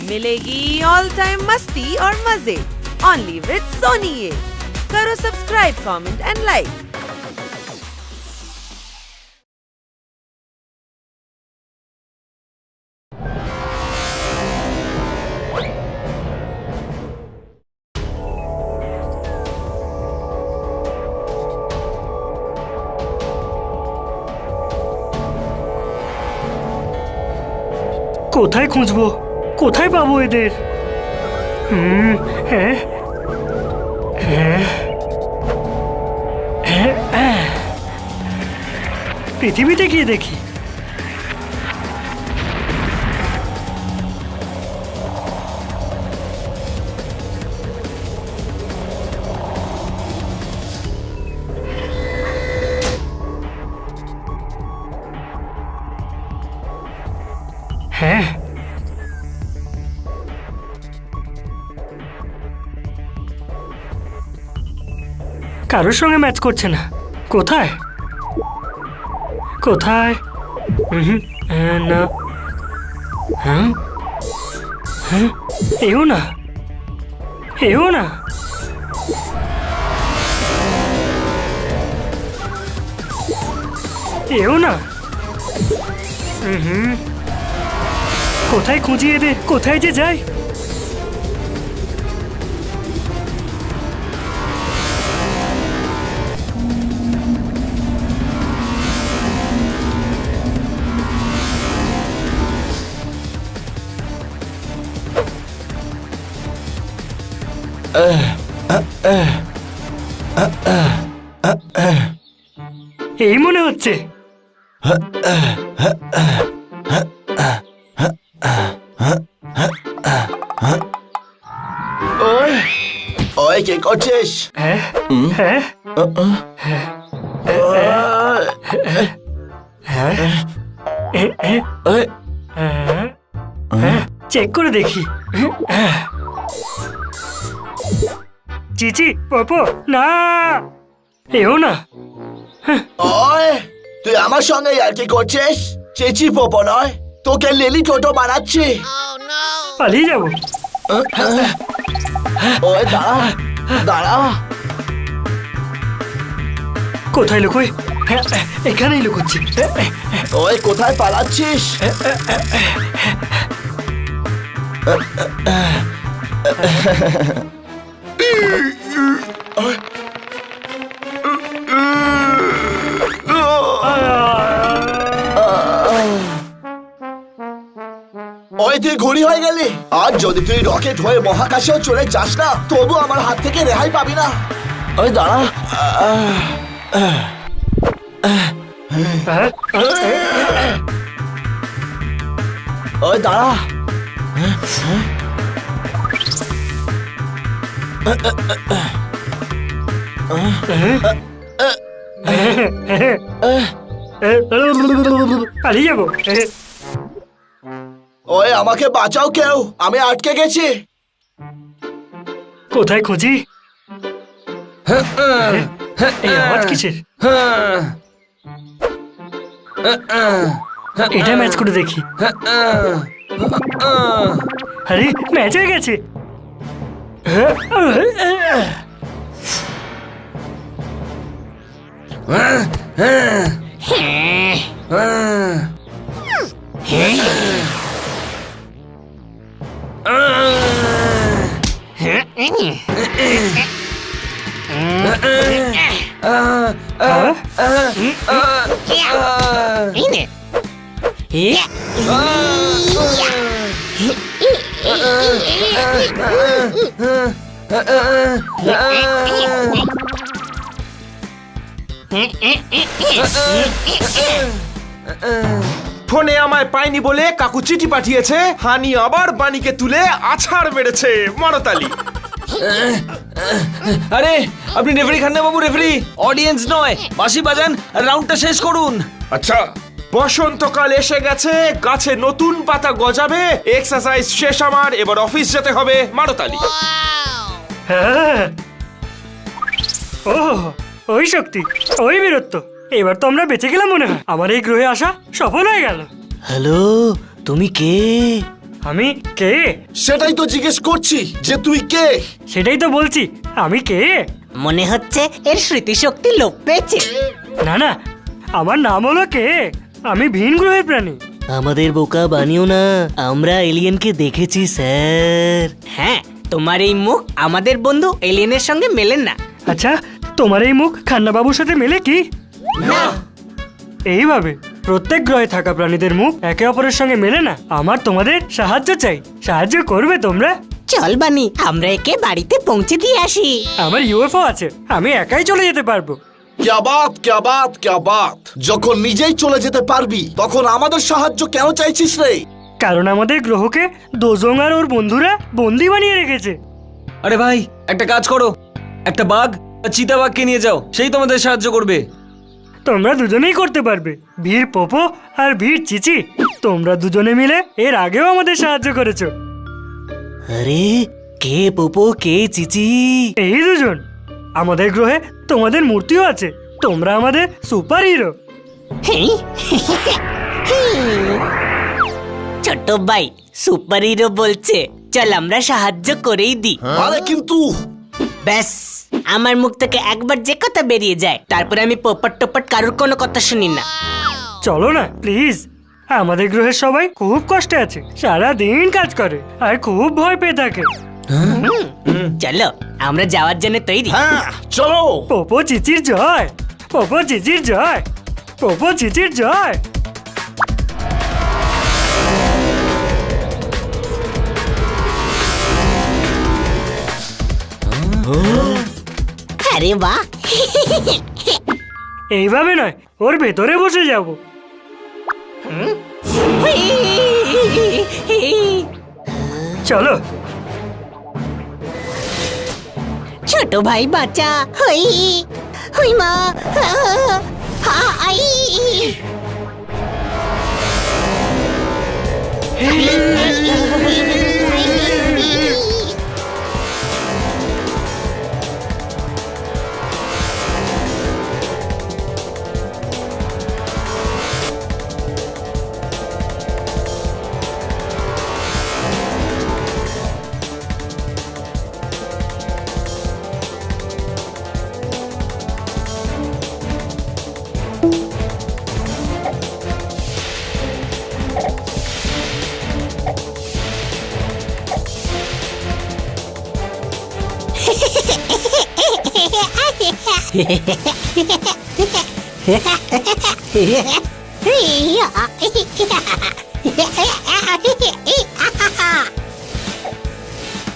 मिलेगी all time मस्ती और मजे ओनली विद सोनी। ये करो सब्सक्राइब, कमेंट एंड लाइक। কোথায় খুঁজবো, কোথায় পাবো এদের? হ্যাঁ হ্যাঁ হ্যাঁ, পৃথিবীতে গিয়ে দেখি। হ্যাঁ, কারোর সঙ্গে ম্যাচ করছে না। কোথায় কোথায়? না, হ্যাঁ হ্যাঁ, এও না, এও না। এও না। কোথায় খুঁজি এদের, কোথায় যে যাই? এই মনে হচ্ছে। ওই কে করছিস? হ্যাঁ হ্যাঁ হ্যাঁ, চেক করে দেখি। চিচি পপো, না, এও না। ওই তুই আমার সঙ্গে আর কি করছিস? চেঁচি পোপো নয়, তোকে লেলি টোটো বানাচ্ছি। পালিয়ে যাবো। ওই দাঁড়া দাঁড়া। কোথায় লুকোই? এখানেই লুকোচ্ছি। ওই কোথায় পালাচ্ছিস? ওই তুই ঘুড়ি হয়ে গেলি। আর যদি তুই রকেট হয়ে মহাকাশেও চলে যাস না, তবু আমার হাত থেকে রেহাই পাবি না। ওই দাঁড়া। ওই দাঁড়া। পালিয়ে যাবো। ওই আমাকে বাঁচাও কেউ, আমি আটকে গেছি। কোথায় খুঁজি? এই আওয়াজ কিসের? এটা ম্যাচ করে দেখি। আরে ম্যাচ হয়ে গেছে। ফোনে আমায় পাইনি বলে কাকু চিঠি পাঠিয়েছে। হানি আবার বাণীকে তুলে আছাড় মেরেছে। মারতালি। আরে আপনি রেফারি খান্না বাবু, রেফারি, অডিয়েন্স নয়। বাঁশি বাজান, রাউন্ডটা শেষ করুন। আচ্ছা, বসন্তকাল এসে গেছে, গাছে নতুন পাতা গজাবে। এক্সারসাইজ শেষ আমার, এবার অফিস যেতে হবে। মারতালি। ও ওই শক্তি, ওই বীরত্ব। এবার তো আমরা বেঁচে গেলাম মনে হয়। আমার এই গ্রহে আসা সফল হয়ে গেল। হ্যালো, তুমি কে? আমি কে? সেটাই তো জিজ্ঞেস করছি যে তুই কে। সেটাই তো বলছি, আমি কে? মনে হচ্ছে এর স্মৃতিশক্তি লোপ পেয়েছে। না না, আমার নাম হলো কে। আমি ভিন গ্রহের প্রাণী। আমাদের বোকা বানিও না, আমরা এলিয়েনকে দেখেছি স্যার। হ্যাঁ, তোমার এই মুখ আমাদের বন্ধু এলিয়েনের সঙ্গে মেলে না। আচ্ছা, তোমার এই মুখ খান্নাবাবুর সাথে মেলে কি? না। এইভাবে প্রত্যেক গ্রহে থাকা প্রাণীদের মুখ একে অপরের সঙ্গে মেলে না। আমার তোমাদের সাহায্য চাই, সাহায্য করবে তোমরা? চল বানি, আমরা একে বাড়িতে পৌঁছে দিয়ে আসি। আমার ইউএফও আছে, আমি একাই চলে যেতে পারবো। ক্যা বাত ক্যা বাত ক্যা বাত। যখন নিজেই চলে যেতে পারবি তখন আমাদের সাহায্য কেন চাইছিস রে? কারণ আমাদের গ্রহকে দোজং আর ওর বন্ধুরা বন্দি বানিয়ে রেখেছে। আরে ভাই, একটা কাজ করো, একটা বাঘ আর চিতাবাঘকে নিয়ে যাও, সেই তোমাদের সাহায্য করবে। তোমরা দুজনেই করতে পারবে, বীর পোপো আর বীর চিচি। তোমরা দুজনে মিলে এর আগেও আমাদের সাহায্য করেছো। আরে কে পোপো, কে চিচি? এই দুজন। আমাদের গ্রহে তোমাদের মূর্তিও আছে। তোমরা আমাদের সুপার হিরো। ছোট ভাই সুপার হিরো বলছে, চল আমরা সাহায্য করেই দিই। আরে কিন্তু ব্যাস, আমার মুখ থেকে একবার যে কথা বেরিয়ে যায়, তারপরে আমি পোপট টোপট কারোর কোনো কথা শুনি না। চলো না প্লিজ। আমাদের গ্রহের সবাই খুব কষ্টে আছে, সারা দিন কাজ করে আর খুব ভয় পেয়ে থাকে। চলো, আমরা যাওয়ার জন্য তৈরি। হ্যাঁ চলো। পোপো চিচির জয়, পোপো চিচির জয়, পোপো চিচির জয়। আরে বাহ, এইভাবে নয়, ওর ভেতরে বসে যাব। চলো। ছোট ভাই বাচ্চা, হই হই মা, আই।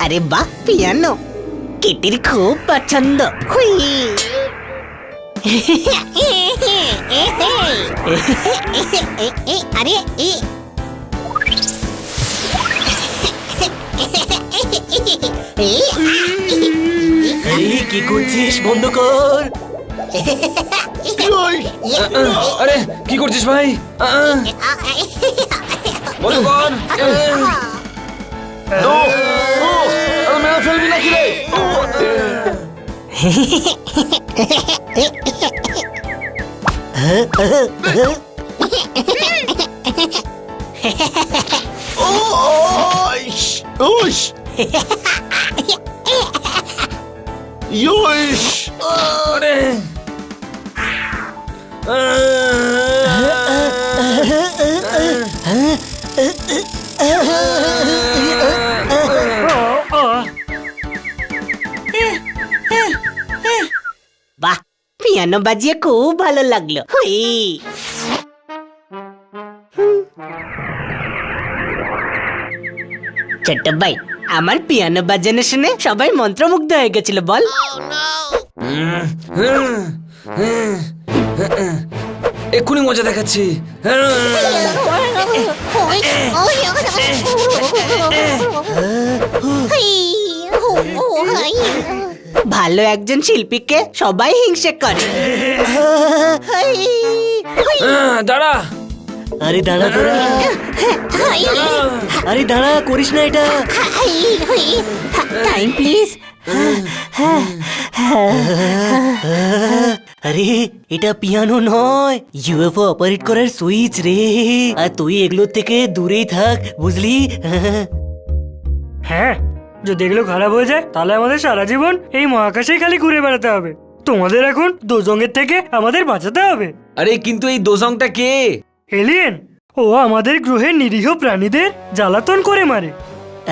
আরে বাহ, পিয়ানো কিটির খুব পছন্দ। হুই। আরে কি করছিস? বন্ধ কর। আরে কি করছিস ভাই? বলো কর। মেরে ফেলবি নাকি রে? আরে বাহ, পিয়ানো বাজিয়ে খুব ভালো লাগলো। হুই। ছোট্ট ভাই, আমার পিয়ানো বাজানো শুনে সবাই মন্ত্রমুগ্ধ হয়ে গেছিল বল। এক্ষুনি মজা দেখাচ্ছি। ভালো একজন শিল্পীকে সবাই হিংসে করে। দাঁড়া। আরে দাঁড়া তোরা, আরে দাঁড়া, করিস না এটা। Time please. আরে এটা পিয়ানো নয়, ইউএফও অপারেট করার সুইচ রে। আর তুই এগুলোর থেকে দূরেই থাক, বুঝলি? হ্যাঁ, যদি এগুলো খারাপ হয়ে যায় তাহলে আমাদের সারা জীবন এই মহাকাশেই খালি ঘুরে বেড়াতে হবে। তোমাদের এখন দোজংয়ের থেকে আমাদের বাঁচাতে হবে। আরে কিন্তু এই দোজংটা কে? এলিয়েন, ও আমাদের গ্রহের নিরীহ প্রাণীদের জ্বালাতন করে মারে।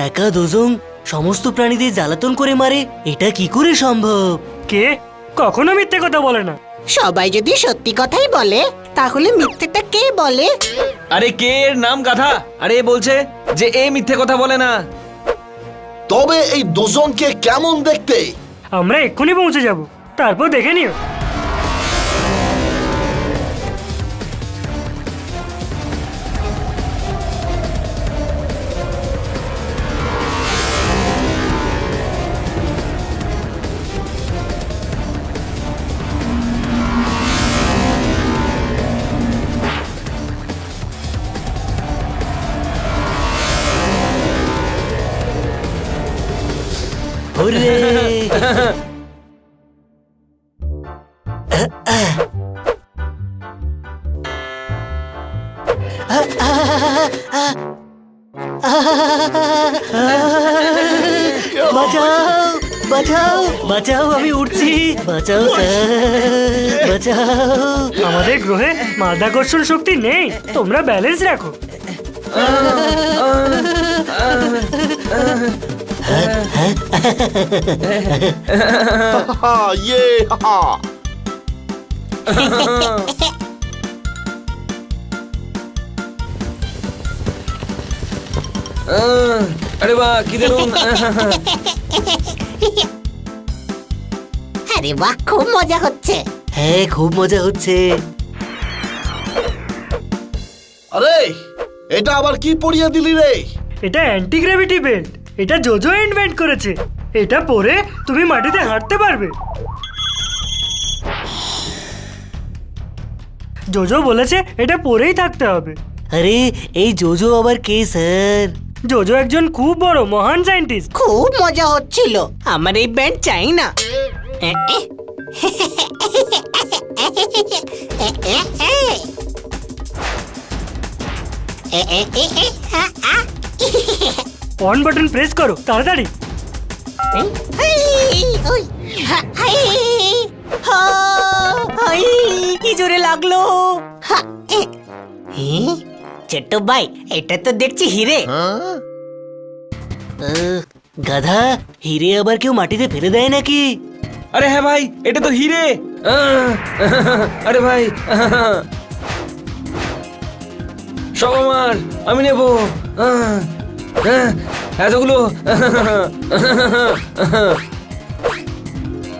একা দোজং সমস্ত প্রাণীদের জ্বালাতন করে মারে, এটা কি করে সম্ভব? কে কখনো মিথ্যে কথা বলে না। সবাই যদি সত্যি কথাই বলে তাহলে মিথ্যেটা কে বলে? আরে কে এর নাম গাধা? আরে এ বলছে যে এ মিথ্যে কথা বলে না। তবে এই দোজংকে কেমন দেখতে? আমরা এক্ষুনি পৌঁছে যাব, তারপর দেখে নিও। ওরে বাঁচাও বাঁচাও বাঁচাও, আমি উঠছি, বাঁচাও স্যার, বাঁচাও। আমাদের গ্রহে মাধ্যাকর্ষণ শক্তি নেই, তোমরা ব্যালেন্স রাখো। ইয়ে হা। আরে বাহ, কি দারুণ! আরে বাহ, খুব মজা হচ্ছে। হ্যাঁ, খুব মজা হচ্ছে। আরে এটা আবার কি পরিয়ে দিলি রে? এটা অ্যান্টি গ্র্যাভিটি বেল্ট, এটা জোজো ইনভেন্ট করেছে। এটা পরে তুমি মাটিতে হাঁটতে পারবে। জোজো বলেছে এটা পরেই থাকতে হবে। আরে এই জোজো আবার কে স্যার? জোজো একজন খুব বড় মহান সায়েন্টিস্ট। খুব মজা হচ্ছিল। আমার এই ব্যান্ড চাই না। অন বাটন প্রেস করো তাড়াতাড়ি। কি জোরে লাগলো! ছোট্ট ভাই, এটা তো দেখছি হিরে। গাধা, হিরে আবার কেউ মাটিতে ফেলে দেয় নাকি? আরে হ্যাঁ ভাই, এটা তো হিরে। আরে ভাই, সব আমার, আমি নেব এতগুলো।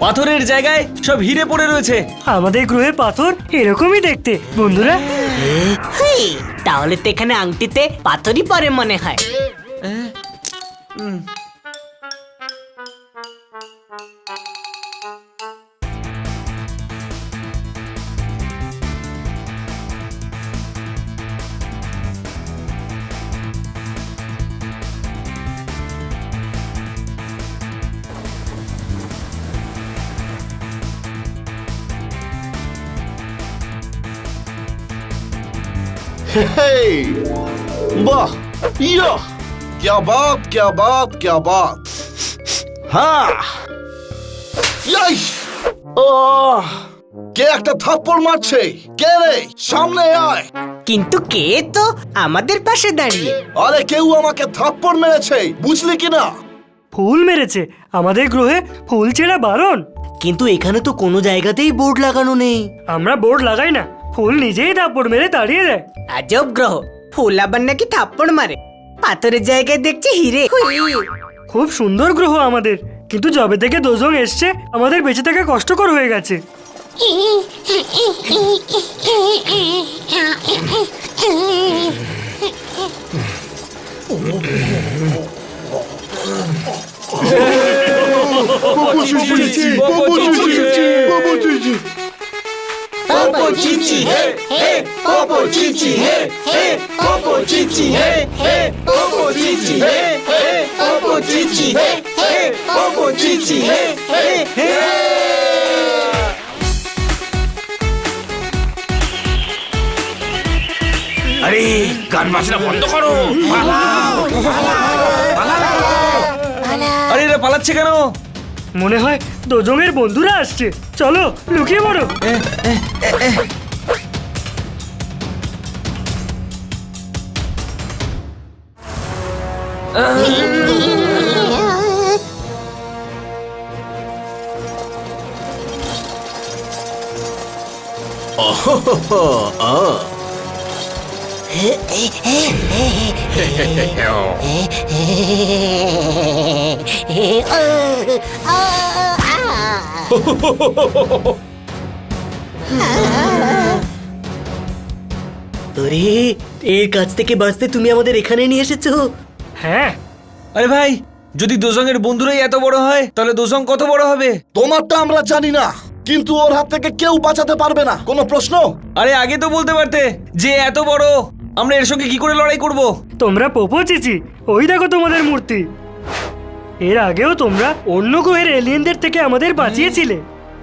পাথরের জায়গায় সব হিরে পড়ে রয়েছে। আমাদের গ্রহের পাথর এরকমই দেখতে বন্ধুরা। তাহলে তো এখানে আংটিতে পাথরই পরে মনে হয়। हे, वाह, या, क्या बात, क्या बात, क्या बात। हाँ, ইয়াইশ, আহ, কে একটা থাপ্পড় মারছে? কে রে? সামনে আয়। কিন্তু কে তো আমাদের পাশে দাঁড়িয়ে? আরে কেউ আমাকে থাপ্পড় মেরেছে, বুঝলি কিনা? ফুল মেরেছে। আমাদের গ্রহে ফুল ছেঁড়া বারণ। কিন্তু এখানে তো কোনো জায়গাতেই বোর্ড লাগানো নেই। আমরা বোর্ড লাগাই না, ফুল নিজেই থাপ্পড় মেরে তাড়িয়ে দেয়। আজব গ্রহ, ফুল আবার নাকি থাপ্পড় মারে। পাথরের জায়গায় দেখছি হিরে। খুব সুন্দর গ্রহ আমাদের, কিন্তু যবে থেকে দোজং এসছে আমাদের বেঁচে থাকা কষ্টকর হয়ে গেছে। আরে গান বাজনা বন্ধ করো, পালাও, আরে এরা পালাচ্ছে কেন? মনে হয় দোজঙের বন্ধুরা আসছে, চলো লুকিয়ে পড়ো। তোরে এর কাছ থেকে বাঁচতে তুমি আমাদের এখানে নিয়ে এসেছো। হ্যাঁ, আরে ভাই, যদি দোজঙের বন্ধুরাই এত বড় হয় তাহলে দোজং কত বড় হবে? তোমারটা আমরা জানি না, কিন্তু ওর হাত থেকে কেউ বাঁচাতে পারবে না। কোনো প্রশ্ন? আরে আগে তো বলতে পারতে যে এত বড়, আমরা এর সঙ্গে কি করে লড়াই করব? তোমরা পোপো চিচি, ওই দেখো তোমাদের মূর্তি। এর আগেও তোমরা অন্য গ্রহের এলিয়েনদের থেকে আমাদের বাঁচিয়েছিলে,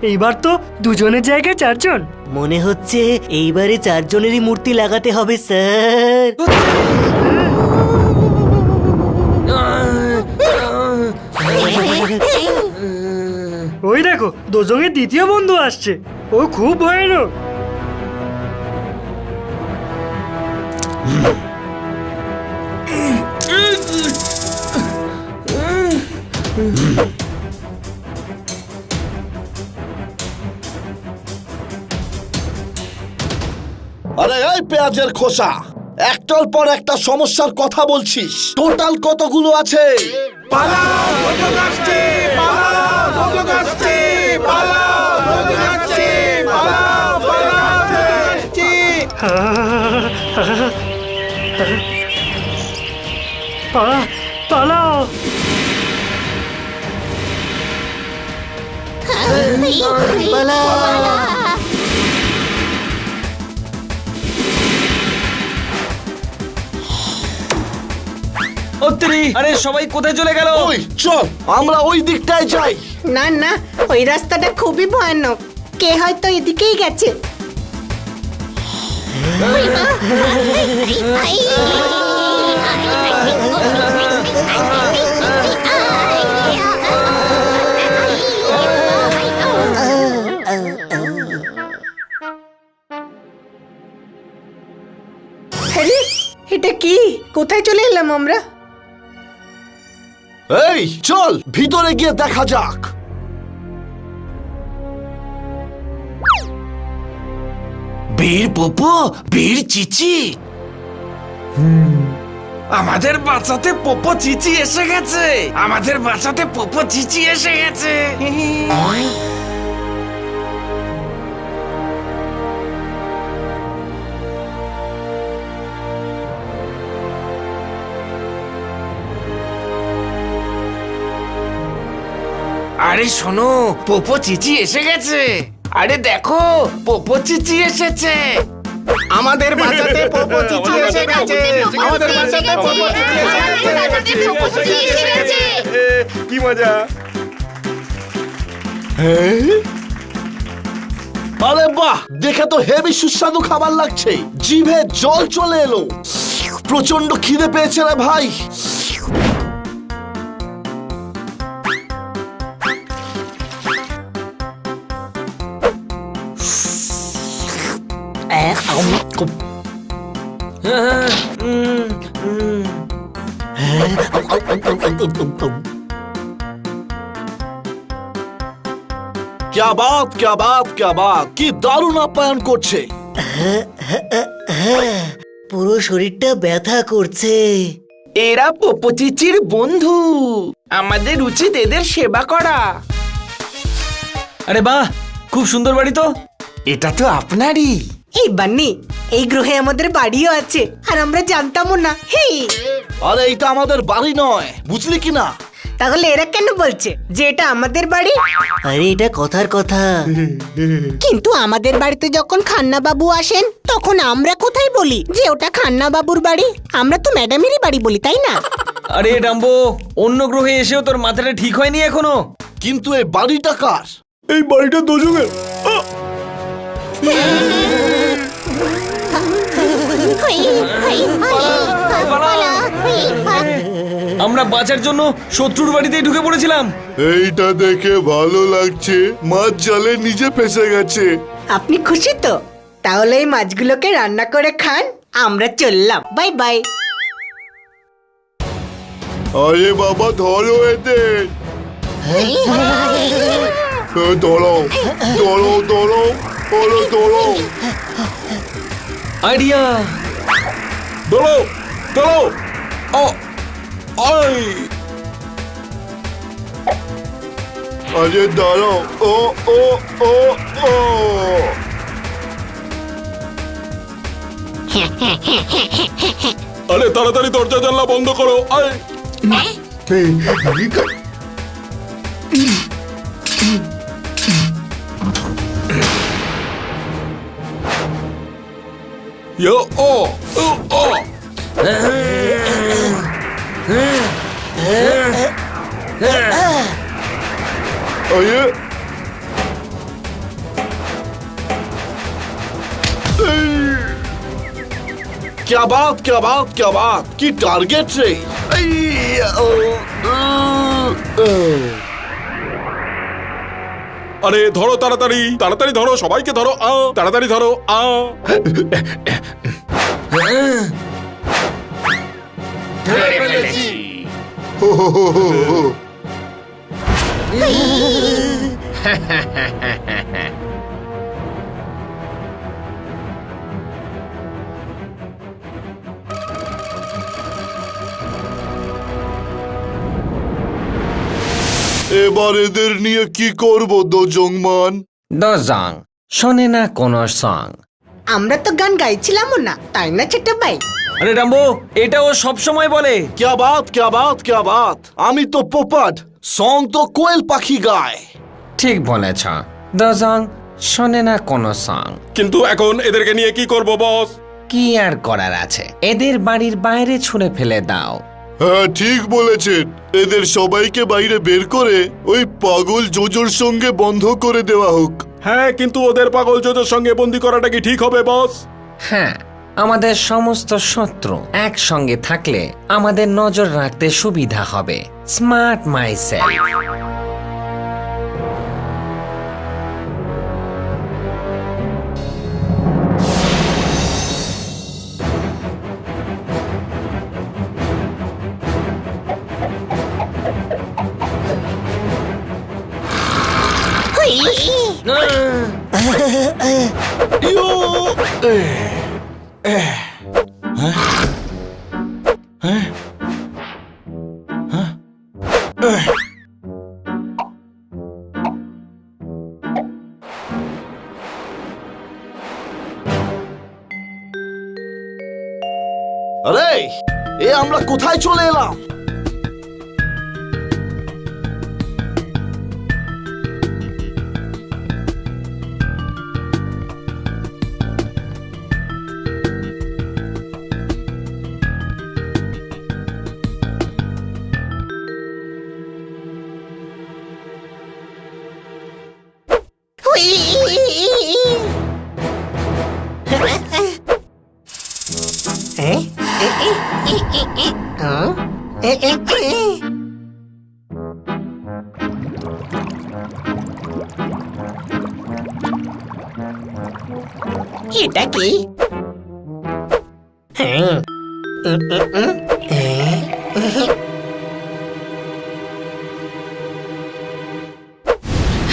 এইবার তো দুজনের জায়গায় চারজন। মনে হচ্ছে এইবারে চারজনেরই মূর্তি লাগাতে হবে স্যার। ওই দেখো দোজঙের দ্বিতীয় বন্ধু আসছে, ও খুব ভয়ানক। আরে এই পেঁয়াজের খোসা, একটার পর একটা সমস্যার কথা বলছিস। টোটাল কতগুলো আছে? পালাও, দোজং আসছে, পালাও, দোজং আসছে, পালাও, দোজং আসছে, পালাও, পালাও, দোজং আসছে। পালাও। অত্রি, আরে সবাই কোথায় চলে গেল? ওই চল, আমরা ওই দিকটায় যাই। না না, ওই রাস্তাটা খুবই ভয়ানক, কে হয়তো এদিকেই গেছে। আরে এটা কি? কোথায় চলে এলাম আমরা? এই চল ভিতরে গিয়ে দেখা যাক। বীর পোপো, বীর চিচি, আমাদের বাঁচাতে পোপো চিচি এসে গেছে, আমাদের বাঁচাতে পোপো চিচি এসে গেছে। আরে শোনো, পোপো চিচি এসে গেছে। আরে দেখো, পোপো চিচি এসেছে। আমাদের বাঁচাতে পোপো চিচি এসে গেছে, আমাদের বাঁচাতে পোপো চিচি এসে গেছে। কি মজা! আরে বাহ, দেখে তো হেভি সুস্বাদু খাবার লাগছে, জিভে জল চলে এলো। প্রচন্ড খিদে পেয়েছে রে ভাই। क्या बात, क्या बात, क्या बात, কি দারুণ আপ্যায়ন করছে। পুরো শরীরটা ব্যথা করছে। এরা পোপো চিচির বন্ধু, আমাদের উচিত এদের সেবা করা। আরে বাহ, খুব সুন্দর বাড়ি তো। এটা তো আপনারই। এই বান্নি, এই গ্রহে আমাদের বাড়িও আছে আর আমরা জানতামও না। হেই, আরে এটা আমাদের বাড়ি নয়, বুঝলি কি না? তাহলে এরা কেন বলছে যে এটা আমাদের বাড়ি? আরে এটা কথার কথা। কিন্তু আমাদের বাড়িতে যখন খান্না বাবু আসেন তখন আমরা কোথায় বলি যে ওটা খান্না বাবুর বাড়ি? আমরা তো ম্যাডামেরই বাড়ি বলি, তাই না? আরে ডাম্বো, অন্য গ্রহে এসেও তোর মাথাটা ঠিক হয়নি এখনো। কিন্তু এই বাড়িটা কার? এই বাড়িটা দোজঙের। আমরা বাঁচার জন্য শত্রুর বাড়িতেই ঢুকে পড়েছিলাম। এইটা দেখে ভালো লাগছে, মাছ জালে নিজে ফেসে গেছে। আপনি খুশি তো? তাহলে এই মাছগুলোকে রান্না করে খান, আমরা চললাম, বাই বাই। আরে বাবা ধরো এদের, ধরো ধরো ধরো ধরো ধরো। আইডিয়া, ধরো ধরো। ও আই আরে দাঁড়াও, ও ও ও ও। আরে তাড়াতাড়ি দরজা জানলা বন্ধ করো। আয় ইয়ো ও ও ও। আরে क्या बात क्या बात क्या बात की टारगेट रे। আরে ধরো তাড়াতাড়ি তাড়াতাড়ি ধরো, সবাইকে ধরো, তাড়াতাড়ি ধরো। এবার এদের নিয়ে কি করব দোজংমান? দজং শোনে না কোনো সং। আমরা তো গান গাইছিলামও না, তাই না ছোট ভাই? আরে রাম্বো, এটা ও সব সময় বলে। क्या बात क्या बात क्या बात, আমি তো পোপট, সং তো কোয়েল পাখি গায়। ঠিক বলেছ, দজং শোনে না কোনো সং। কিন্তু এখন এদেরকে নিয়ে কি করব বস? কি আর করার আছে, এদের বাড়ির বাইরে ছুঁড়ে ফেলে দাও। হ্যাঁ ঠিক বলেছেন, এদের সবাইকে বাইরে বের করে ওই পাগল জোজোর সঙ্গে বন্ধ করে দেওয়া হোক। হ্যাঁ, কিন্তু ওদের পাগল জোজোর সঙ্গে বন্দি করাটা কি ঠিক হবে বস? হ্যাঁ, আমাদের সমস্ত শত্রু একসঙ্গে থাকলে আমাদের নজর রাখতে সুবিধা হবে। Smart micellar. আরে এ আমরা কোথায় চলে এলাম? এটা কি?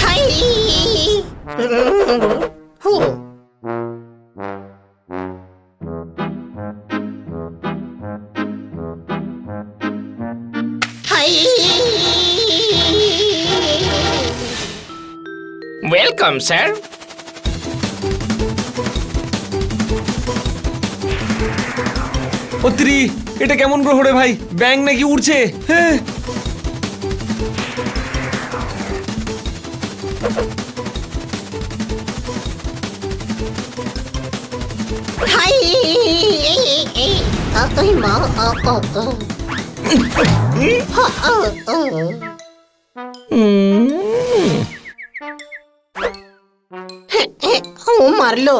Hi welcome sir. অত্রি, এটা কেমন গ্রহ রে ভাই? ব্যাঙ নাকি উড়ছে? হ্যাঁ। হাই ওই মা ও মারলো।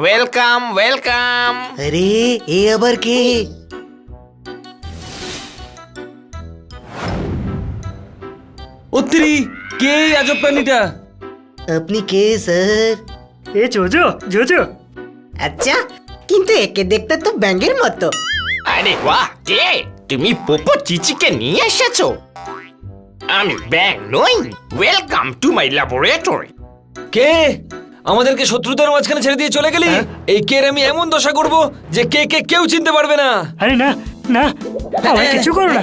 Welcome welcome. আরে এ আবার কে? উত্তরি, কে এই আজব প্রাণীটা? আপনি কে স্যার? এ জোজো জোজো। আচ্ছা, কিন্তু একে দেখতে তো ব্যাঙের মতো। আরে বাহ, কে তুমি? পোপো চিচিকে নিয়ে এসেছো? আমি ব্যাং নই। Welcome to my laboratory. কে? আমাদেরকে শত্রুতার মাঝখানে ছেড়ে দিয়ে চলে গেলি? এই কের আমি এমন দশা করব যে কে কে কেউ চিনতে পারবে না। আরে না না, আমায় কিছু করো না।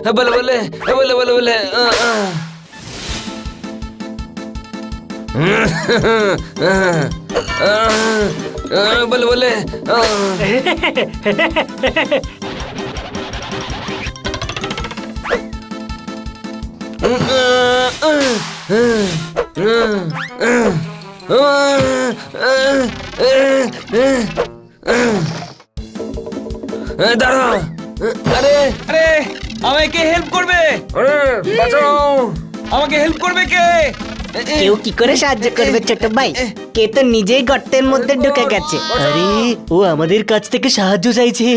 হ্যাঁ, বলে বলে বলে বলে বলে বলে বলে দাঁড়াও। আরে আরে, আমাকে হেল্প করবে? বাঁচাও, আমাকে হেল্প করবে কে? কেউ কি করে সাহায্য করবে ছোট ভাই? কে তো নিজেই গর্তের মধ্যে ঢুকে গেছে। আরে ও আমাদের কাছ থেকে সাহায্য চাইছে।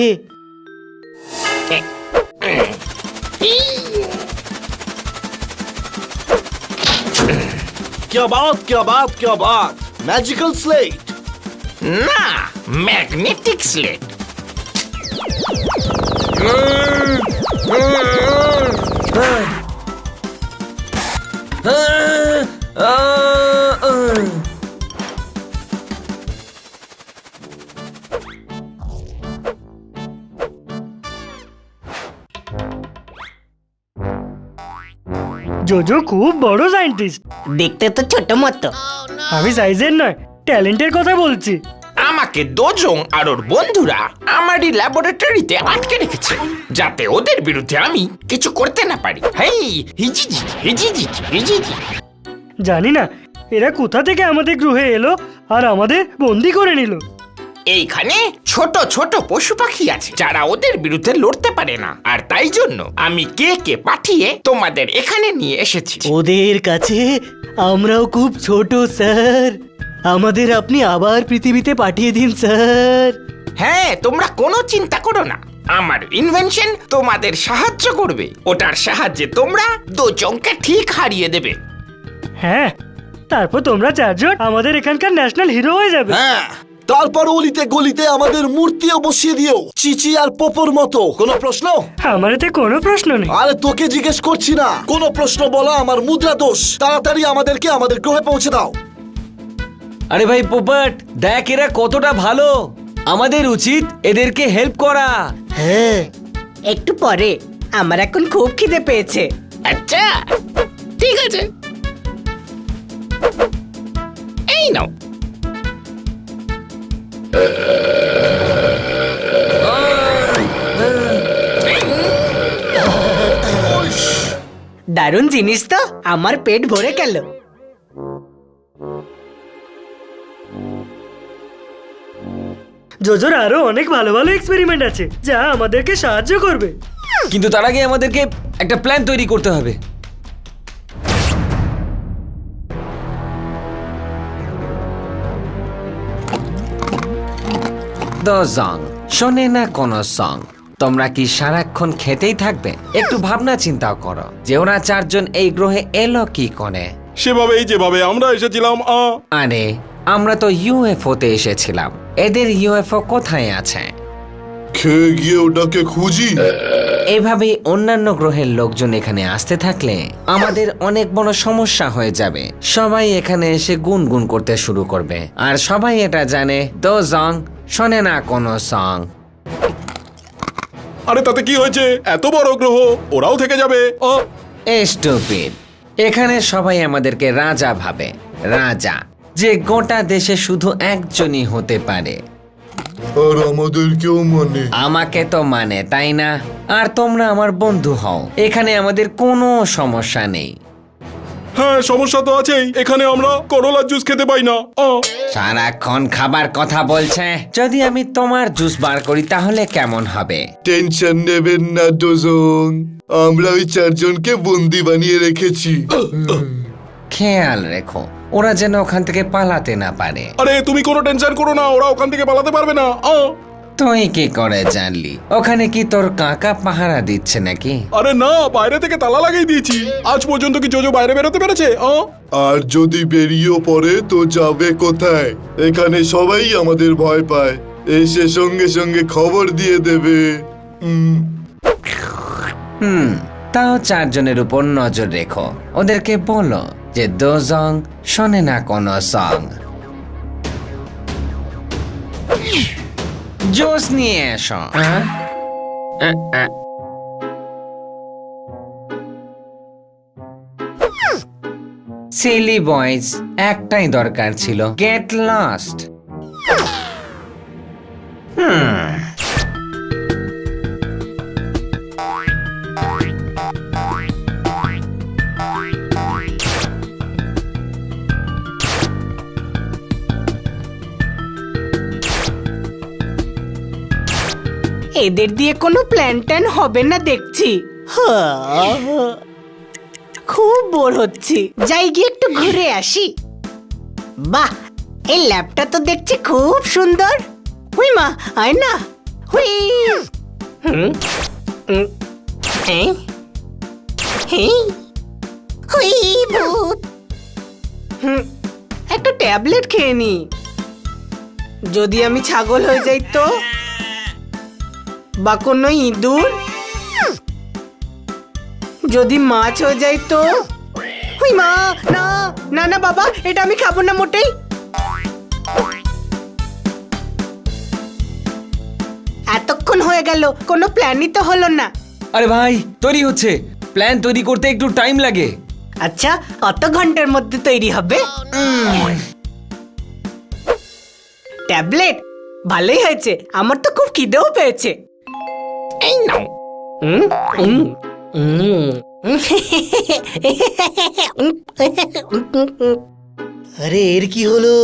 क्या बात क्या बात क्या बात, मैजिकल स्लेट। না, ম্যাগনেটিক স্লেট। জোজো খুব বড় সায়েন্টিস্ট। দেখতে তো ছোট মতো। আমি সাইজের নয়, ট্যালেন্টের কথা বলছি। আমাকে দোজং আর ওর বন্ধুরা আমারই ল্যাবরেটরিতে আটকে রেখেছে, যাতে ওদের বিরুদ্ধে আমি কিছু করতে না পারি। হেই হিজিজি হিজিজি হিজিজি। জানি না এরা কোথা থেকে আমাদের গ্রহে এলো আর আমাদের বন্দি করে নিল। এইখানে ছোট ছোট পশু পাখি আছে যারা ওদের বিরুদ্ধে লড়তে পারে না, আর তাই জন্য আমি কে কে পাঠিয়ে তোমাদের এখানে নিয়ে এসেছি। ওদের কাছে আমরাও খুব ছোট স্যার, আমাদের আপনি আবার পৃথিবীতে পাঠিয়ে দিন স্যার। হ্যাঁ, তোমরা কোনো চিন্তা করো না, আমার ইনভেনশন তোমাদের সাহায্য করবে। ওটার সাহায্যে তোমরা দোজংকে ঠিক হারিয়ে দেবে। হ্যাঁ, তারপর তোমরা চারজন আমাদের এখানকার ন্যাশনাল হিরো হয়ে যাবে। হ্যাঁ, তারপর অলিতে গলিতে আমাদের মূর্তিও বসিয়ে দিও, চিচি আর পোপোর মতো। কোনো প্রশ্ন? আমার এতে কোনো প্রশ্ন নেই। আরে তোকে জিজ্ঞেস করছি না, কোনো প্রশ্ন বলা আমার মুদ্রা দোষ। তাড়াতাড়ি আমাদেরকে আমাদের গ্রহে পৌঁছে দাও। আরে ভাই পোপট, দেখ এরা কতটা ভালো, আমাদের উচিত এদেরকে হেল্প করা। হ্যাঁ, একটু পরে, আমার এখন খুব খিদে পেয়েছে। আচ্ছা ঠিক আছে, এই নাও। দারুণ জিনিস তো, আমার পেট ভরে গেল। জোজোর আরো অনেক ভালো ভালো এক্সপেরিমেন্ট আছে যা আমাদেরকে সাহায্য করবে। কিন্তু তার আগে আমাদেরকে একটা প্ল্যান তৈরি করতে হবে। দোজং, শোনে না কোনো সং। তোমরা কি সারাক্ষণ খেতেই থাকবে? একটু ভাবনা চিন্তাও করো যে ওরা চারজন এই গ্রহে এলো কি করে। সেভাবেই যেভাবে আমরা এসেছিলাম। আরে আমরা তো ইউএফও-তে এসেছিলাম, এদের ইউএফও কোথায় আছে? খেয়ে গিয়ে ওটাকে খুঁজি। এভাবে অন্যান্য গ্রহের লোকজন এখানে আসতে থাকলে আমাদের অনেক বড় সমস্যা হয়ে যাবে। সবাই এখানে এসে গুনগুন করতে শুরু করবে, আর সবাই এটা জানে দোজং শোনে না কোনো সং। আরে তাতে কি হয়েছে? এত বড় গ্রহ, ওরাও থেকে যাবে। স্টুপিড, এখানে সবাই আমাদেরকে রাজা ভাবে, রাজা যে গোটা দেশে শুধু একজনই হতে পারে। আর আমাদেরকেও মানে। আমাকে তো মানে, তাই না? আর তোমরা আমার বন্ধু হও, এখানে আমাদের কোনো সমস্যা নেই। হ্যাঁ সমস্যা তো আছেই, এখানে আমরা করলার জুস খেতে পাই না। সারাক্ষণ খাবার কথা বলছে। যদি আমি তোমার জুস বার করি তাহলে কেমন হবে? টেনশন নেবেন না ডোজং, আমরা ওই 4 জনকে বন্দি বানিয়ে রেখেছি। খেয়াল রেখো ওরা যেন ওখান থেকে পালাতে না পারে। আরে তুমি কোনো টেনশন করো না, ওরা ওখান থেকে পালাতে পারবে না। তুই কি করে জানলি? ওখানে কি তোর কাকা পাহারা দিচ্ছে নাকি? আরে না, বাইরে থেকে তালা লাগিয়ে দিয়েছি। আজ পর্যন্ত কি জোজো বাইরে বেরোতে পেরেছে? আর যদি বেরিয়েও পড়ে তো যাবে কোথায়? এখানে সবাই আমাদের ভয় পায়, এসে সঙ্গে সঙ্গে খবর দিয়ে দেবে। তাও 4 জনের উপর নজর রেখো। ওদেরকে বলো যে দোজং শোনে না কোনো সং। জুস নিয়ে এসো। সিলি বয়েজ, একটাই দরকার ছিল, গেট লস্ট। এদের দিয়ে কোনো প্ল্যান ট্যান হবে না দেখছি। খুব বোর হচ্ছি, যাই গিয়ে একটু ঘুরে আসি। বাহ, এই ল্যাবটা তো দেখছি খুব সুন্দর। হুই মা, আয় না। হুই হুই ভূত। একটা ট্যাবলেট খেয়ে নি। যদি আমি ছাগল হয়ে যাই তো, বা কোনো ইঁদুর, যদি মাছ হয়ে যায় তো। হুই মা, না না না বাবা, এটা আমি খাবো না মোটেই। এতক্ষণ হয়ে গেল, কোনো প্ল্যানই তো হলো না। আরে ভাই তৈরি হচ্ছে, প্ল্যান তৈরি করতে একটু টাইম লাগে। আচ্ছা, কত ঘন্টার মধ্যে তৈরি হবে? ট্যাবলেট ভালোই হয়েছে, আমার তো খুব খিদেও পেয়েছে। এই নাও। আরে এর কি হলো?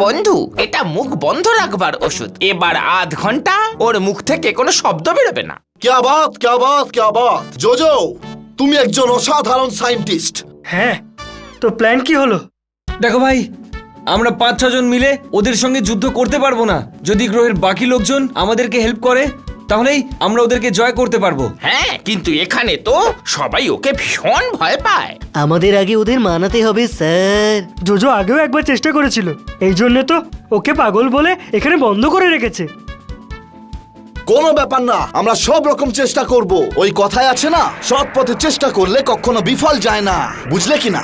বন্ধু, এটা মুখ বন্ধ রাখবার ওষুধ। এবার আধ ঘন্টা ওর মুখ থেকে কোনো শব্দ বেরোবে না। ক্যা বাত ক্যা বাত ক্যা বাত। জোজো, তুমি একজন অসাধারণ সায়েন্টিস্ট। হ্যাঁ, তো প্ল্যান কি হলো? দেখো ভাই, আমরা 5-6 জন মিলে ওদের সঙ্গে যুদ্ধ করতে পারবো না। যদি গ্রহের বাকি লোকজন আমাদেরকে হেল্প করে তাহলেই আমরা ওদেরকে জয় করতে পারবো। হ্যাঁ, কিন্তু এখানে তো সবাই ওকে ভীষণ ভয় পায়। আমাদের আগে ওদের মানাতে হবে স্যার। জোজো আগেও একবার চেষ্টা করেছিল, এই জন্য তো ওকে পাগল বলে এখানে বন্ধ করে রেখেছে। কোনো ব্যাপার না, আমরা সব রকম চেষ্টা করব। ওই কথায় আছে না, সৎ পথে চেষ্টা করলে কখনো বিফল যায় না, বুঝলে কিনা?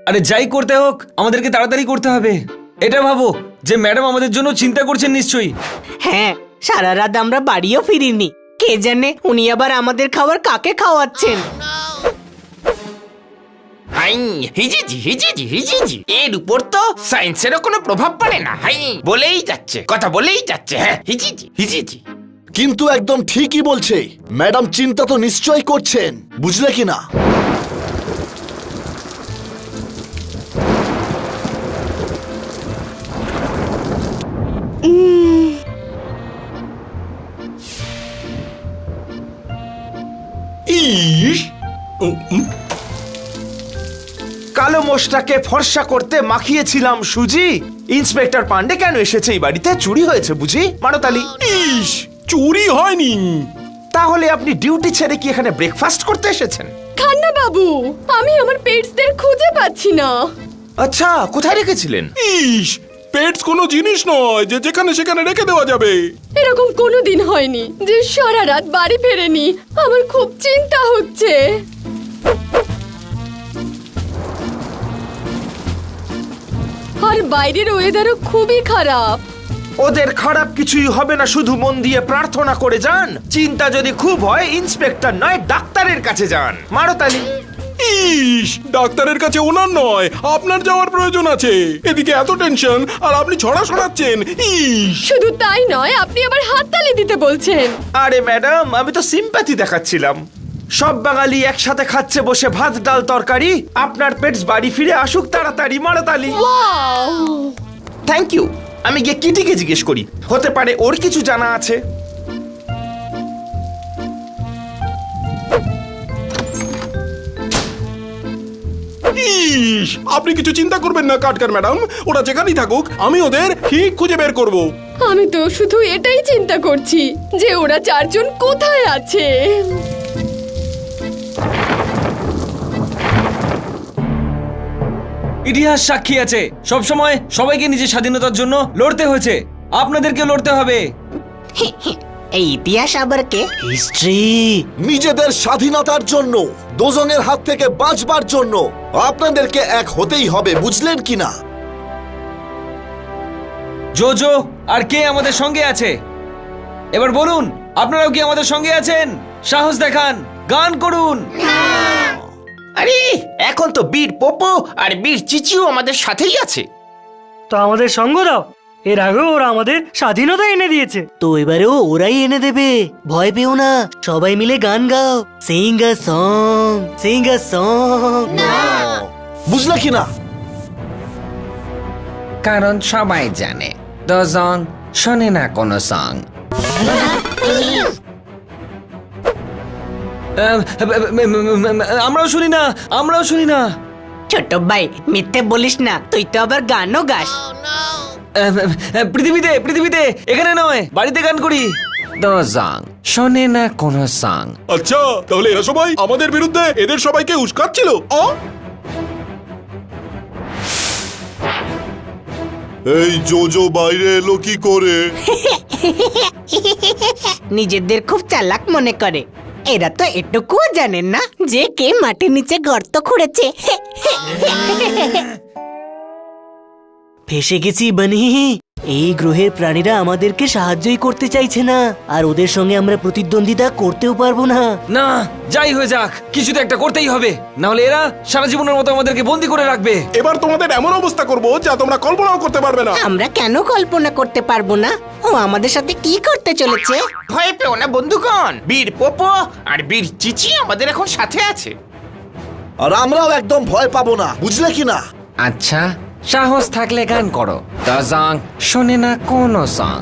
আরে যাই করতে হোক আমাদেরকে তাড়াতাড়ি করতে হবে। এটা ভাবো যে ম্যাডাম আমাদের জন্য চিন্তা করছেন নিশ্চয়ই। হ্যাঁ, সারা রাত আমরা বাড়িও ফিরিনি। কে জানে উনি আবার আমাদের খাবার কাকে খাওয়াচ্ছেন। হাই হিজিজি হিজিজি হিজিজি, এর উপর তো সায়েন্সেরও কোনো প্রভাব পড়ে না। হাই বলেই যাচ্ছে, কথা বলেই যাচ্ছে। হ্যাঁ, হিজিজি হিজিজি। কিন্তু একদম ঠিকই বলছে, ম্যাডাম চিন্তা তো নিশ্চয়ই করছেন, বুঝলে কিনা? কালো মোষটাকে ফর্সা করতে মাখিয়েছিলাম সুজি। ইন্সপেক্টর পান্ডে কেন এসেছে এই বাড়িতে? চুরি হয়েছে বুঝি? মারতালি। ইস, চুরি হয়নি। তাহলে আপনি ডিউটি ছেড়ে কি এখানে ব্রেকফাস্ট করতে এসেছেন? খান্না বাবু, আমি আমার পেটসদের খুঁজে পাচ্ছি না। আচ্ছা, কোথায় রেখেছিলেন? ইস, পেটস কোনো জিনিস নয় যে যেখানে সেখানে রেখে দেওয়া যাবে। এরকম কোনোদিন হয়নি যে সারা রাত বাড়ি ফেরেনি। আমার খুব চিন্তা হচ্ছে। আর বাইরের ওয়েদারও খুবই খারাপ। ওদের খারাপ কিছুই হবে না, শুধু মন দিয়ে প্রার্থনা করে যান। চিন্তা যদি খুব হয় ইন্সপেক্টর নয় ডাক্তারের কাছে যান। মারতালি। ইস, ডাক্তারের কাছে ওনার নয়, আপনার যাওয়ার প্রয়োজন আছে। এদিকে এত টেনশন আর আপনি ছড়া শোনাচ্ছেন। ইস, শুধু তাই নয়, আপনি আবার হাততালি দিতে বলছেন। আরে ম্যাডাম, আমি তো সিম্প্যাথি দেখাচ্ছিলাম। সব বাঙালি একসাথে খাচ্ছে বসে ভাত ডাল তরকারি। আপনার পেটস বাড়ি ফিরে আসুক তাড়াতাড়ি, মারাতালি। Thank you. আমি গিয়ে কিটিকে জিজ্ঞেস করি, হতে পারে ওর কিছু জানা আছে। ইস, আপনি কিছু চিন্তা করবেন না কাটকার ম্যাডাম, ওরা যেখানেই থাকুক আমি ওদের ঠিক খুঁজে বের করব। আমি তো শুধু এটাই চিন্তা করছি যে ওরা চারজন কোথায় আছে। ইতিহাস সাক্ষী আছে, সব সময় সবাইকে নিজের স্বাধীনতার জন্য লড়তে হয়েছে, আপনাদেরকে লড়তে হবে। এই ইতিহাস আবার কে? হিস্ট্রি। নিজেদের স্বাধীনতার জন্য, দোজনের হাত থেকে বাঁচবার জন্য আপনাদেরকে এক হতেই হবে, বুঝলেন কিনা? জোজো আর কে আমাদের সঙ্গে আছে? এবার বলুন, আপনারাও কি আমাদের সঙ্গে আছেন? সাহস দেখান, গান করুন। আরে এখন তো বীর পোপো আর বীর চিচিও আমাদের সাথেই আছে। তো আমাদের সঙ্গ দাও, এর আগেও ওরা আমাদের স্বাধীনতা এনে দিয়েছে। তো এবারেও ওরাই এনে দেবে, ভয় পেও না। সবাই মিলে গান গাও, Singh a song, Singh a song. বুঝলে কিনা? কারণ সবাই জানে দোজং শোনে না কোনো সং। আমরাও শুনি না, আমরাও শুনি না। ছোট ভাই মিথ্যে বলিস না, তুই তো আবার গানও গাস। পৃথিবীতে পৃথিবীতে, এখানে নয়, বাড়িতে গান করি। দোজং শোনে না কোনো সং। আচ্ছা, তাহলে এরা সবাই আমাদের বিরুদ্ধে এদের সবাইকে উস্কাচ্ছিল। এই জোজো বাইরে এলো কি করে? নিজেদের খুব চালাক মনে করে। এরা তো এটুকুও জানেন না যে কে মাটির নিচে গর্ত খুঁড়েছে। ফেসে গেছি বানি। এই গ্রহের প্রাণীরা আমাদেরকে সাহায্যই করতে চাইছে না, আর ওদের সঙ্গে আমরা প্রতিদ্বন্দ্বিতা করতেও পারবো না। না, যাই হয়ে যাক, কিছু তো একটা করতেই হবে, না হলে এরা সারা জীবনের মতো আমাদেরকে বন্দি করে রাখবে। এবার তোমাদের এমন অবস্থা করব যা তোমরা কল্পনাও করতে পারবে না। আমরা কেন কল্পনা করতে পারবো না? ও আমাদের সাথে কি করতে চলেছে? ভয় পেও না বন্ধুগণ, বীর পোপো আর বীর চিচি আমাদের এখন সাথে আছে। আর আমরাও একদম ভয় পাবো না, বুঝলে কিনা? আচ্ছা, সাহস থাকলে গান করো। দোজং শোনে না কোনো সং।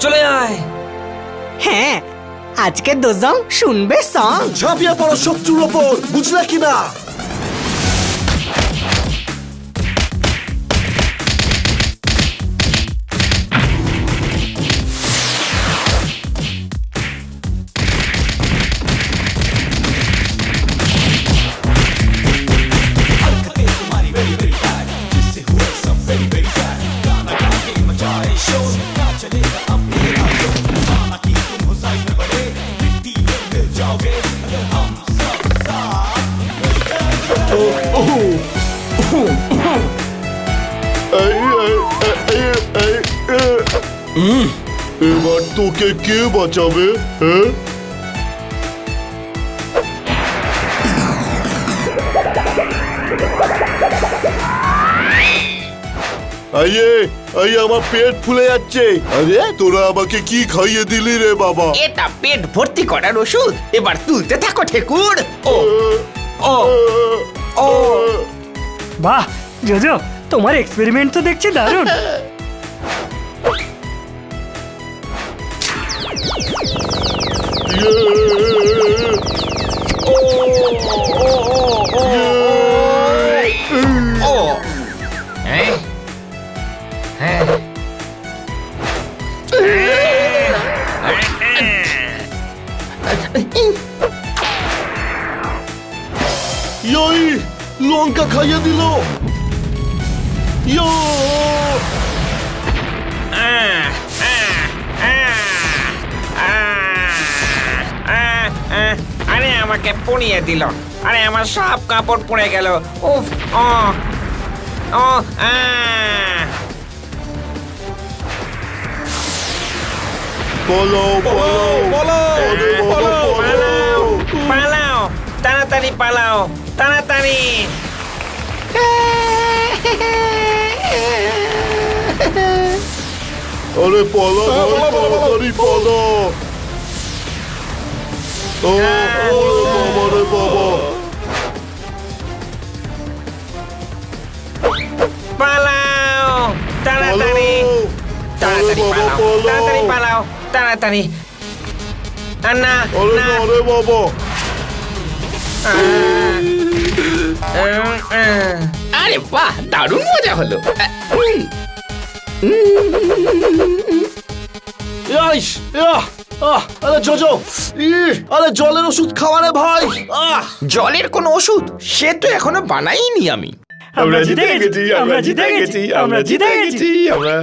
চলে আয়। হ্যাঁ, আজকে দোজং শুনবে সং। ঝাঁপিয়ে পড়ো শত্রুর ওপর, বুঝলে কিনা? এবার তোকে কে বাঁচাবে? হ্যাঁ, আমার পেট ফুলে যাচ্ছে। আরে তোরা আমাকে কি খাইয়ে দিলি রে বাবা? এটা পেট ভর্তি করার ওষুধ। এবার তুলতে থাকো ঠেকুর। ও ও ও বাহ জোজো, তোমার এক্সপেরিমেন্ট তো দেখছি দারুণ। লঙ্কা খাইয়ে দিল। আরে আমাকে পুড়িয়ে দিল। আরে আমার সব কাপড় পুড়ে গেল। উফ, ও ও পালাও, তাড়াতাড়ি পালাও, তাড়াতাড়ি। আরে পালা, তাড়াতাড়ি পালা। বাবা রে বাবা, পালাও, তাড়াতাড়ি, তাড়াতাড়ি পালাও, তাড়াতাড়ি পালাও, তাড়াতাড়ি। না না আরে বাবা, আরে বাহ, দারুণ মজা হলো। আরে জোজো, আরে জলের ওষুধ খাওয়ারে ভাই। জলের কোন ওষুধ? সে তো এখনো বানাইনি আমি। আমরা জিতে গেছি, আমরা জিতে গেছি, আমরা জিতে গেছি।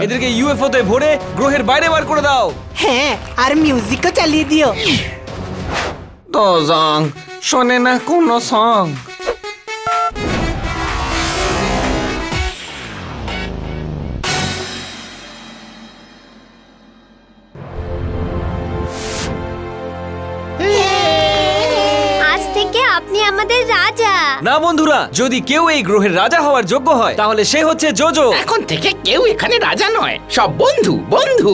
এদেরকে ইউএফও তে ভরে গ্রহের বাইরে বার করে দাও। হ্যাঁ, আর মিউজিকও চালিয়ে দিও। দোজং শোনে না কোনো সং। আজ থেকে আপনি আমাদের রাজা। না বন্ধুরা, যদি কেউ এই গ্রহের রাজা হওয়ার যোগ্য হয় তাহলে সে হচ্ছে জোজো। এখন থেকে কেউ এখানে রাজা নয়, সব বন্ধু বন্ধু,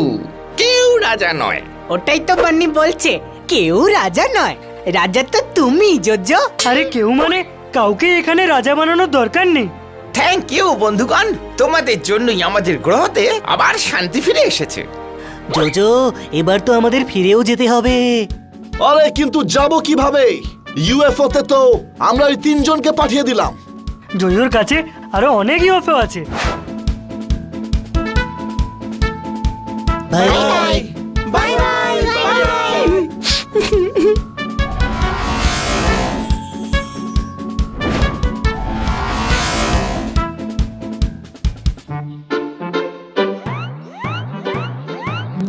কেউ রাজা নয়। ওটাই তো বান্নি বলছে, কেউ রাজা নয়, রাজা তো তুমি জোজো। আরে কেউ মানে কাউকে এখানে রাজা বানানোর দরকার নেই। থ্যাংক ইউ বন্ধুগণ, তোমাদের জন্যই আমাদের গ্রহতে আবার শান্তি ফিরে এসেছে। জোজো, এবার তো আমাদের ফিরেও যেতে হবে। আরে কিন্তু যাব কিভাবে? ইউএফও তে তো আমরা ওই 3 জনকে পাঠিয়ে দিলাম। জোজোর কাছে আরো অনেক ইউএফও আছে। Bye bye bye bye.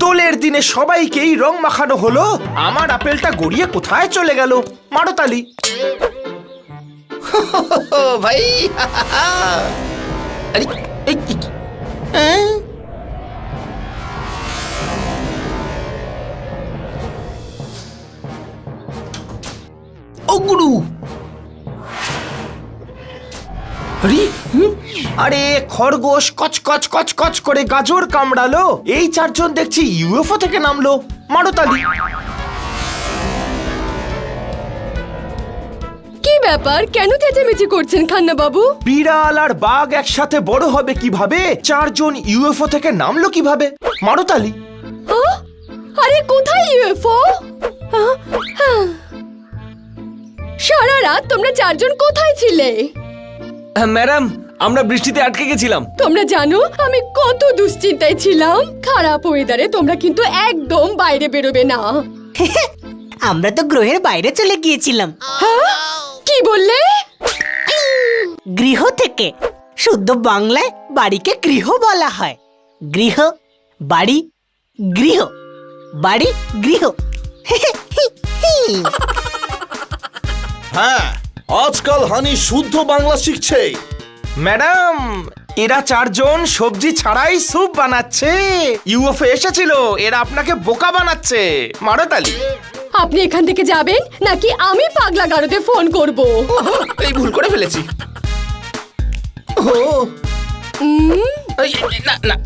দোলের দিনে সবাইকেই রং মাখানো হলো, আমার আপেলটা গড়িয়ে কোথায় চলে গেল? মারো তালি। ভাই আরে এই কি? ও গুরু, আরে খরগোশ কচকচ কচকচ করে গাজর কামড়ালো, এই 4 জন দেখছি ইউএফও থেকে নামলো। মারো তালি। কি ব্যাপার, কেন চেঁচামেচি করছেন খান্না বাবু? বিড়াল আর বাঘ একসাথে বড় হবে কিভাবে? 4 জন ইউএফও থেকে নামলো কিভাবে? মারো তালি। ইউএফও? সারা রাত তোমরা চারজন কোথায় ছিলে? ম্যাডাম, আমরা বৃষ্টিতে আটকে গেছিলাম। তোমরা জানো আমি কত দুশ্চিন্তায় ছিলাম। খারাপ ওয়েদারে তোমরা কিন্তু একদম বাইরে বেরোবে না। আমরা তো গ্রহের বাইরে চলে গিয়েছিলাম। হ্যাঁ? কি বললে? গৃহ থেকে। শুদ্ধ বাংলায় বাড়িকে গৃহ বলা হয়। গৃহ, বাড়ি, গৃহ, বাড়ি, গৃহ। হ্যাঁ, আজকাল হানি শুদ্ধ বাংলা শিখছে। ম্যাডাম, এরা চারজন সবজি ছাড়াই স্যুপ বানাচ্ছে। ইউএফও এসেছিল, এরা আপনাকে বোকা বানাচ্ছে। মারো তালি। আপনি এখান থেকে যাবেন নাকি আমি পাগলা গারদে ফোন করব? এই ভুল করে ফেলেছি। না না